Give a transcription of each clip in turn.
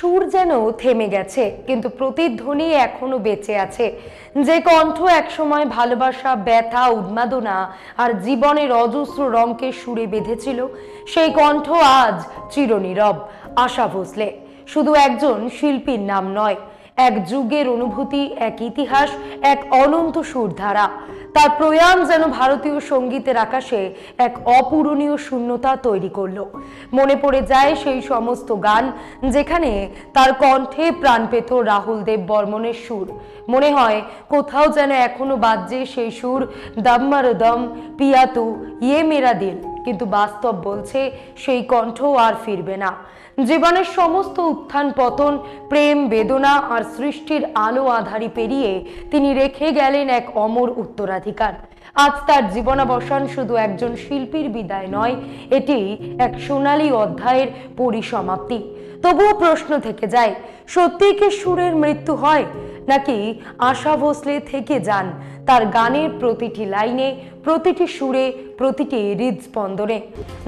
সুর যেন থেমে গেছে, কিন্তু প্রতিধ্বনি এখনো বেঁচে আছে। যে কণ্ঠ একসময় ভালোবাসা, ব্যথা, উন্মাদনা আর জীবনের অজস্র রঙকে সুরে বেঁধেছিল, সেই কণ্ঠ আজ চিরনীরব। আশা ভোসলে শুধু একজন শিল্পীর নাম নয়, এক যুগের অনুভূতি, এক ইতিহাস, এক অনন্ত সুরধারা। তার প্রয়াণ যেন ভারতীয় সঙ্গীতের আকাশে এক অপূরণীয় শূন্যতা তৈরি করলো। মনে পড়ে যায় সেই সমস্ত গান যেখানে তার কণ্ঠে প্রাণ পেত রাহুল দেব বর্মনের সুর। মনে হয় কোথাও যেন এখনো বাজছে সেই সুর, দম মার দম, পিয়া তু, ইয়ে মেরা দিল। কিন্তু বাস্তব বলছে সেই কণ্ঠ আর ফিরবে না। জীবনের সমস্ত উত্থান পতন, প্রেম, বেদনা আর সৃষ্টির আলো আঁধারি পেরিয়ে তিনি রেখে গেলেন এক অমর উত্তরাধিকার। আজ তার জীবনাবসান শুধু একজন শিল্পীর বিদায় নয়, এটি এক সোনালী অধ্যায়ের পরিসমাপ্তি। তবুও প্রশ্ন থেকে যায়, সত্যিই কি সুরের মৃত্যু হয়, নাকি আশা ভোসলে থেকে যান তার গানের প্রতিটি লাইনে, প্রতিটি সুরে, প্রতিটি হৃদস্পন্দনে?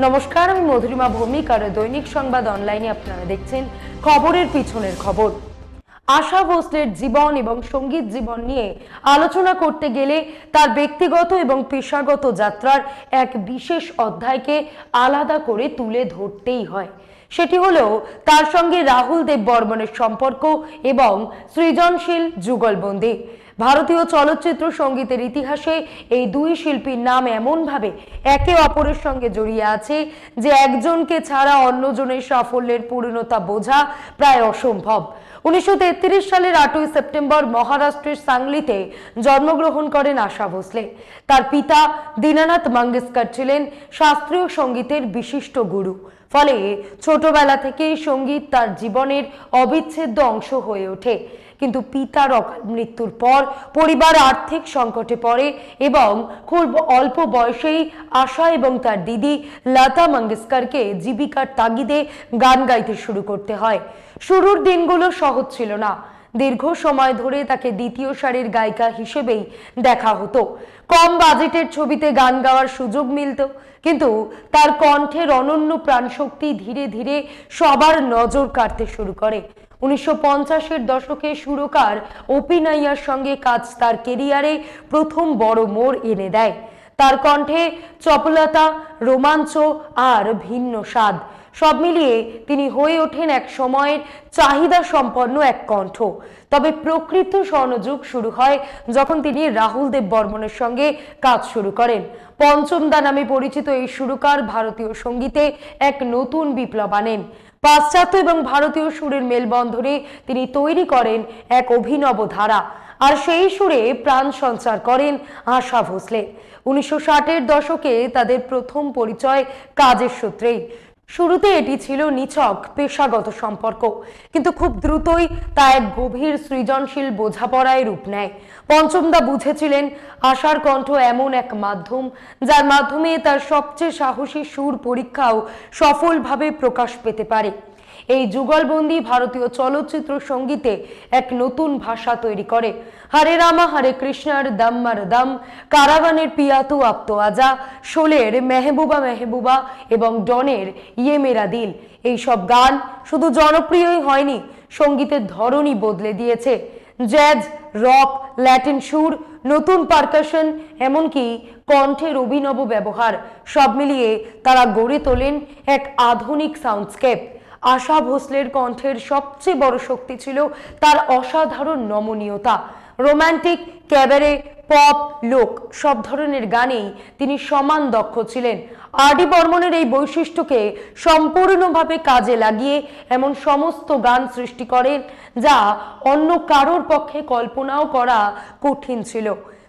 নমস্কার, আমি মধুরিমা ভৌমিক আর দৈনিক সংবাদ অনলাইনে আপনারা দেখছেন খবরের পিছনের খবর। আশা ভোসলের জীবন এবং সঙ্গীত জীবন নিয়ে আলোচনা করতে গেলে তার ব্যক্তিগত এবং পেশাগত যাত্রার এক বিশেষ অধ্যায়কে আলাদা করে তুলে ধরতেই হয়। সেটি হলো তার সঙ্গে রাহুল দেব বর্মনের সম্পর্ক এবং সৃজনশীল যুগলবন্দি। ভারতীয় চলচ্চিত্র সঙ্গীতের ইতিহাসে এই দুই শিল্পীর নাম এমনভাবে একে অপরের সঙ্গে জড়িয়ে আছে যে একজনকে ছাড়া অন্যজনের সাফল্যের পূর্ণতা বোঝা প্রায় অসম্ভব। 1933 সালের 8ই সেপ্টেম্বর মহারাষ্ট্রের সাংলিতে জন্মগ্রহণ করেন আশা ভোসলে। তার পিতা দীনানাথ মঙ্গেশকর ছিলেন শাস্ত্রীয় সঙ্গীতের বিশিষ্ট গুরু। ফলে ছোটবেলা থেকেই সঙ্গীত তার জীবনের অবিচ্ছেদ্য অংশ হয়ে ওঠে। কিন্তু পিতার অকাল মৃত্যুর পর পরিবার আর্থিক সংকটে পড়ে এবং খুব অল্প বয়সেই আশা এবং তার দিদি লতা মঙ্গেশকরকে জীবিকার তাগিদে গান গাইতে শুরু করতে হয়। শুরুর দিনগুলো সহজ ছিল না। দীর্ঘ সময় ধরে তাকে দ্বিতীয় সারির গায়িকা হিসেবেই দেখা হতো। কম বাজেটের ছবিতে গান গাওয়ার সুযোগ মিলত, কিন্তু তার কণ্ঠের অনন্য প্রাণশক্তি ধীরে ধীরে সবার নজর কাড়তে শুরু করে। 1950-এর দশকে সুরকার ওপি নাইয়ার সঙ্গে কাজ তার কেরিয়ারে প্রথম বড় মোড় এনে দেয়। তার কণ্ঠে চপলতা, রোমাঞ্চ আর ভিন্ন স্বাদ, সব মিলিয়ে তিনি হয়ে ওঠেন এক সময়ের চাহিদা সম্পন্ন এক কণ্ঠ। তবে প্রকৃত স্বর্ণযুগ শুরু হয় যখন তিনি রাহুল দেব বর্মনের সঙ্গে কাজ শুরু করেন। পঞ্চম দা নামে পরিচিত এই সুরকার ভারতীয় সঙ্গীতে এক নতুন বিপ্লব আনেন। পাশ্চাত্য এবং ভারতীয় সুরের মেলবন্ধনে তিনি তৈরি করেন এক অভিনব ধারা, আর সেই সুরে প্রাণ সঞ্চার করেন আশা ভোসলে। 1960-এর দশকে তাদের প্রথম পরিচয় কাজের সূত্রেই। শুরুতে এটি ছিল নিছক পেশাগত সম্পর্ক, কিন্তু খুব দ্রুতই তা এক গভীর সৃজনশীল বোঝাপড়ায় রূপ নেয়। পঞ্চমদা বুঝেছিলেন আশার কণ্ঠ এমন এক মাধ্যম যার মাধ্যমে তার সবচেয়ে সাহসী সুর পরীক্ষাও সফলভাবে প্রকাশ পেতে পারে। এই যুগলবন্দি ভারতীয় চলচ্চিত্র সঙ্গীতে এক নতুন ভাষা তৈরি করে। হরে রামা হরে কৃষ্ণার দম মার দম, কারাগানের পিয়া তু আব তো আজা, শোলের মেহবুবা মেহবুবা এবং ডনের ইয়ে মেরা দিল, এইসব গান শুধু জনপ্রিয়ই হয়নি, সঙ্গীতের ধরনই বদলে দিয়েছে। জ্যাজ, রক, ল্যাটিন সুর, নতুন পারকাশন, এমনকি কণ্ঠের অভিনব ব্যবহার, সব মিলিয়ে তারা গড়ে তোলেন এক আধুনিক সাউন্ডস্কেপ। আশা ভোসলের কণ্ঠের সবচেয়ে বড় শক্তি ছিল তার অসাধারণ নমনীয়তা। রোমান্টিক, ক্যাবারে, পপ, লোক সব ধরনের গানেই তিনি সমান দক্ষ ছিলেন। আর ডি বর্মনের এই বৈশিষ্ট্যকে সম্পূর্ণভাবে কাজে লাগিয়ে এমন সমস্ত গান সৃষ্টি করেন যা অন্য কারোর পক্ষে কল্পনাও করা কঠিন ছিল।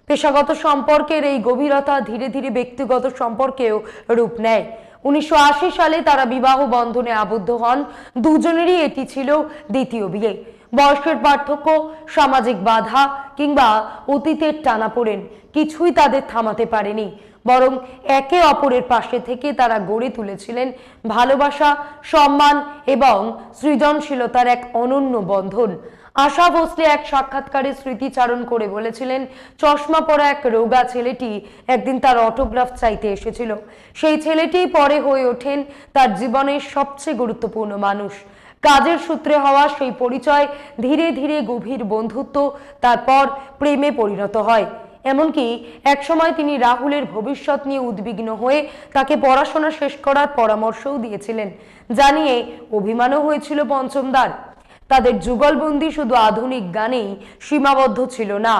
পেশাগত সম্পর্কের এই গভীরতা ধীরে ধীরে ব্যক্তিগত সম্পর্কেও রূপ নেয়। 1980 সালে তারা বিবাহ বন্ধনে আবদ্ধ হন। দুজনেরই এটি ছিল দ্বিতীয় বিয়ে। বয়সের পার্থক্য, সামাজিক বাধা কিংবা অতীতের টানাপোড়েন কিছুই তাদের থামাতে পারেনি, বরং একে অপরের পাশে থেকে তারা গড়ে তুলেছিলেন ভালোবাসা, সম্মান এবং সৃজনশীলতার এক অনন্য বন্ধন। আশা ভোসলে এক সাক্ষাৎকারে স্মৃতিচারণ করে বলেছিলেন, চশমা পরা এক রোগা ছেলেটি একদিন তার অটোগ্রাফ চাইতে এসেছিল। সেই ছেলেটি পরে হয়ে ওঠেন তার জীবনের সবচেয়ে গুরুত্বপূর্ণ মানুষ। কাজের সূত্রে হওয়া সেই পরিচয় ধীরে ধীরে গভীর বন্ধুত্ব, তারপর প্রেমে পরিণত হয়। এমনকি একসময় তিনি রাহুলের ভবিষ্যৎ নিয়ে উদ্বিগ্ন হয়ে তাকে পড়াশোনা শেষ করার পরামর্শও দিয়েছিলেন, জানিয়ে অভিমানও হয়েছিল পঞ্চমদার। তাদের যুগলবন্দি শুধু আধুনিক গানেই সীমাবদ্ধ ছিল না,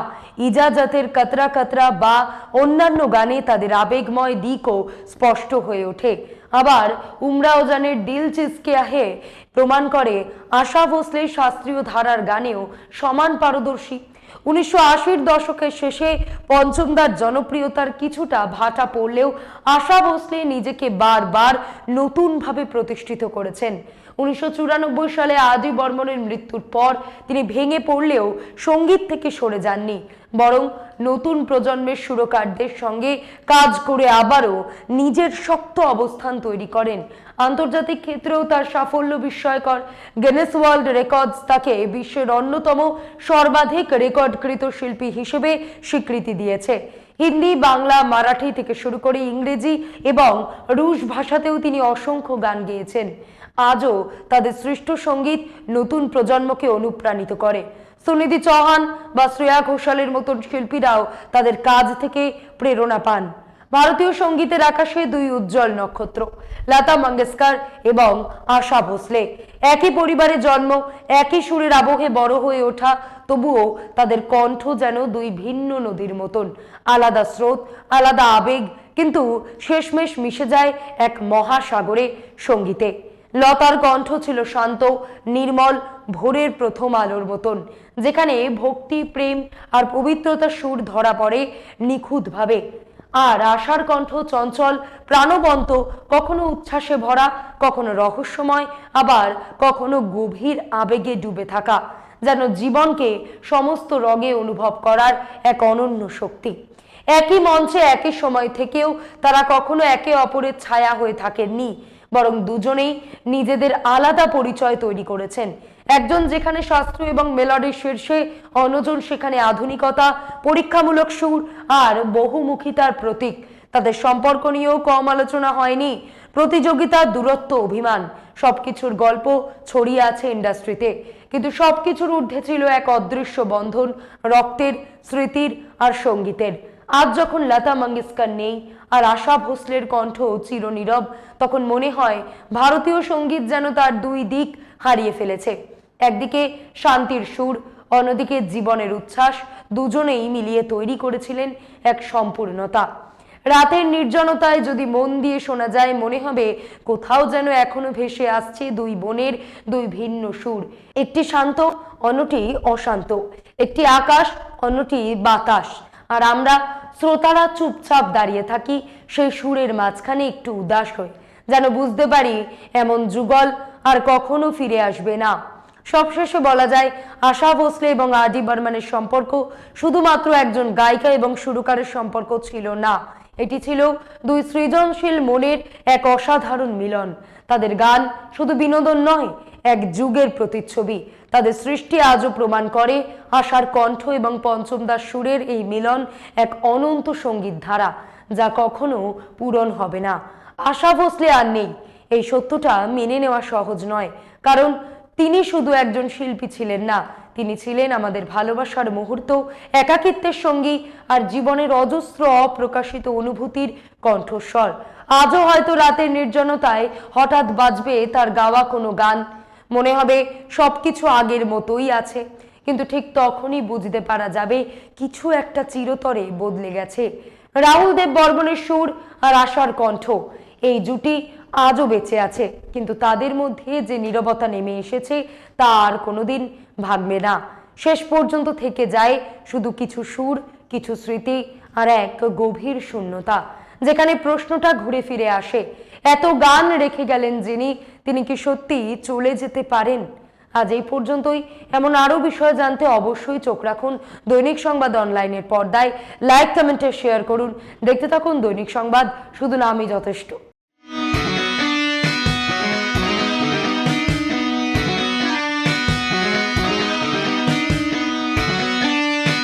ইজাজতের কতরা কতরা বা অন্যান্য গানে তাদের আবেগময় দিকও স্পষ্ট হয়ে ওঠে। আবার উমরাও জানের দিল চিসকে আহে প্রমাণ করে আশা ভোসলে শাস্ত্রীয় ধারার গানেও সমান পারদর্শী। 1980-র দশকের শেষে পঞ্চমদার জনপ্রিয়তার কিছুটা ভাটা পড়লেও আশা ভোসলে নিজেকে বারবার নতুনভাবে প্রতিষ্ঠিত করেছেন। 1994 সালে আদি বর্মনের মৃত্যুর পর তিনি ভেঙে পড়লেও সঙ্গীত থেকে সরে যাননি, বরং নতুন প্রজন্মের সুরকারদের সঙ্গে কাজ করে আবারও নিজের শক্ত অবস্থান তৈরি করেন। আন্তর্জাতিক ক্ষেত্রেও তার সাফল্য বিস্ময়কর। গিনেস ওয়ার্ল্ড রেকর্ডস তাকে বিশ্বের অন্যতম সর্বাধিক রেকর্ডকৃত শিল্পী হিসেবে স্বীকৃতি দিয়েছে। হিন্দি, বাংলা, মারাঠি থেকে শুরু করে ইংরেজি এবং রুশ ভাষাতেও তিনি অসংখ্য গান গেয়েছেন। আজও তাদের সৃষ্ট সঙ্গীত নতুন প্রজন্মকে অনুপ্রাণিত করে। সুনিধি চৌহান বা শ্রেয়া ঘোষালের মতন শিল্পীরাও তাদের কাজ থেকে প্রেরণা পান। ভারতীয় সঙ্গীতের আকাশে দুই উজ্জ্বল নক্ষত্র, লতা মঙ্গেশকর এবং আশা ভোসলে। একই পরিবারে জন্ম, একই সুরের আবহে বড় হয়ে ওঠা, তবুও তাদের কণ্ঠ যেন দুই ভিন্ন নদীর মতন, আলাদা স্রোত, আলাদা আবেগ, কিন্তু শেষমেশ মিশে যায় এক মহাসাগরে, সঙ্গীতে। লতার কণ্ঠ ছিল শান্ত, নির্মল, ভোরের প্রথম আলোর মতন, যেখানে ভক্তি, প্রেম আর পবিত্রতার সুর ধরা পড়ে নিখুঁতভাবে। আর আশার কণ্ঠ চঞ্চল, প্রাণবন্ত, কখনো উচ্ছ্বাসে ভরা, কখনো রহস্যময়, আবার কখনো গভীর আবেগে ডুবে থাকা, যেন জীবনকে সমস্ত রঙে অনুভব করার এক অনন্য শক্তি। একই মঞ্চে একই সময় থেকেও তারা কখনো একে অপরের ছায়া হয়ে থাকেননি, বরং দুজনেই নিজেদের আলাদা পরিচয় তৈরি করেছেন। একজন যেখানে শাস্ত্রীয় এবং মেলোডির শীর্ষে, অন্যজন সেখানে আধুনিকতা, পরীক্ষামূলক সুর আর বহুমুখিতার প্রতীক। তাদের সম্পর্ক নিয়েও কম আলোচনা হয়নি। প্রতিযোগিতা, দূরত্ব, অভিমান, সবকিছুর গল্প ছড়িয়ে আছে ইন্ডাস্ট্রিতে, কিন্তু সবকিছুর ঊর্ধ্বে ছিল এক অদৃশ্য বন্ধন, রক্তের, স্মৃতির আর সঙ্গীতের। আজ যখন লতা মঙ্গেশকর নেই আর আশা ভোসলের কণ্ঠ চিরনীরব, তখন মনে হয় ভারতীয় সঙ্গীত যেন তার দুই দিক হারিয়ে ফেলেছে। একদিকে শান্তির সুর, অন্যদিকে জীবনের উচ্ছ্বাস, দুজনেই মিলিয়ে তৈরি করেছিলেন এক সম্পূর্ণতা। রাতের নির্জনতায় যদি মন দিয়ে শোনা যায়, মনে হবে কোথাও যেন এখনো ভেসে আসছে দুই বোনের দুই ভিন্ন সুর। একটি শান্ত, অন্যটি অশান্ত, একটি আকাশ, অন্যটি বাতাস। আর আমরা শ্রোতারা চুপচাপ দাঁড়িয়ে থাকি সেই সুরের মাঝখানে, একটু উদাস হই, যেন বুঝতে পারি এমন যুগল আর কখনো ফিরে আসবে না। সবশেষে বলা যায়, আশা ভোসলে এবং আর ডি বর্মনের সম্পর্ক শুধুমাত্র একজন গায়িকা এবং সুরকারের সম্পর্ক ছিল না, এটি ছিল দুই সৃজনশীল মনের এক অসাধারণ মিলন। তাদের গান শুধু বিনোদন নয়, এক যুগের প্রতিচ্ছবি। তাদের সৃষ্টি আজও প্রমাণ করে আশার কণ্ঠ এবং পঞ্চমদার সুরের এই মিলন এক অনন্ত সঙ্গীত ধারা, যা কখনো পূরণ হবে না। আশা ভোসলে আর নেই, এই সত্যটা মেনে নেওয়া সহজ নয়, কারণ তিনি শুধু একজন শিল্পী ছিলেন না, তিনি ছিলেন আমাদের ভালোবাসার মুহূর্ত, একাকিত্বের সঙ্গী আর জীবনের অজস্র অপ্রকাশিত অনুভূতির কণ্ঠস্বর। আজও হয়তো রাতের নির্জনতায় হঠাৎ বাজবে তার গাওয়া কোনো গান, মনে হবে সবকিছু আগের মতোই আছে, কিন্তু ঠিক তখনই বুঝতে পারা যাবে কিছু একটা চিরতরে বদলে গেছে। রাহুল দেব বর্মনের সুর আর আশার কণ্ঠ, এই জুটি আজও বেঁচে আছে, কিন্তু তাদের মধ্যে যে নীরবতা নেমে এসেছে তা আর কোনোদিন ভাঙবে না। শেষ পর্যন্ত থেকে যায় শুধু কিছু সুর, কিছু স্মৃতি আর এক গভীর শূন্যতা, যেখানে প্রশ্নটা ঘুরে ফিরে আসে, এত গান রেখে গেলেন যিনি, তিনি কি সত্যি চলে যেতে পারেন? আজ এই পর্যন্তই। এমন আরো বিষয় জানতে অবশ্যই চোখ রাখুন দৈনিক সংবাদ অনলাইনের পর্দায়। লাইক, কমেন্টে শেয়ার করুন। দেখতে থাকুন দৈনিক সংবাদ, শুধু নামই যথেষ্ট।